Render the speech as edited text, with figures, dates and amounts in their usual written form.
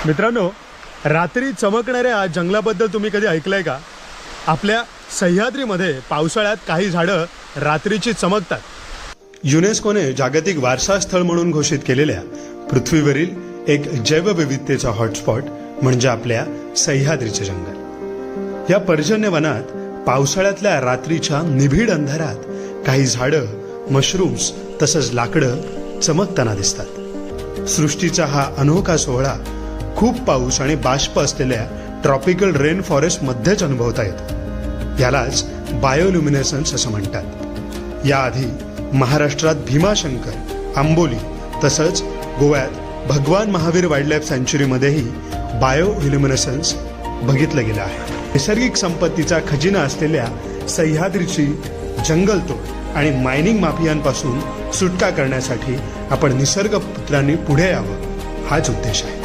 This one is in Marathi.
मित्रांनो, रात्री चमकणाऱ्या जंगलाबद्दल तुम्ही कधी ऐकलंय का? आपल्या सह्याद्रीमध्ये पावसाळ्यात काही झाडं रात्रीची चमकतात. युनेस्कोने जागतिक वारसा स्थळ म्हणून घोषित केलेल्या पृथ्वीवरील एक जैवविविधतेचा हॉटस्पॉट म्हणजे आपल्या सह्याद्रीचे जंगल. या पर्जन्यवनात पावसाळ्यातल्या रात्रीच्या निबिड अंधारात काही झाडं, मशरूम्स तसंच लाकडं चमकताना दिसतात. सृष्टीचा हा अनोखा सोहळा खूप पाऊस आणि बाष्प असलेल्या ट्रॉपिकल रेन फॉरेस्ट मध्येच अनुभवता येतो. यालाच बायोल्युमिनेसन्स असं म्हणतात. याआधी महाराष्ट्रात भीमाशंकर, आंबोली तसंच गोव्यात भगवान महावीर वाईल्डलाईफ सँच्युरीमध्येही बायोल्युमिनेसन्स बघितलं गेलं आहे. नैसर्गिक संपत्तीचा खजिना असलेल्या सह्याद्रीची जंगलतोड आणि मायनिंग माफियांपासून सुटका करण्यासाठी आपण निसर्गपुत्रांनी पुढे यावं, हाच उद्देश आहे.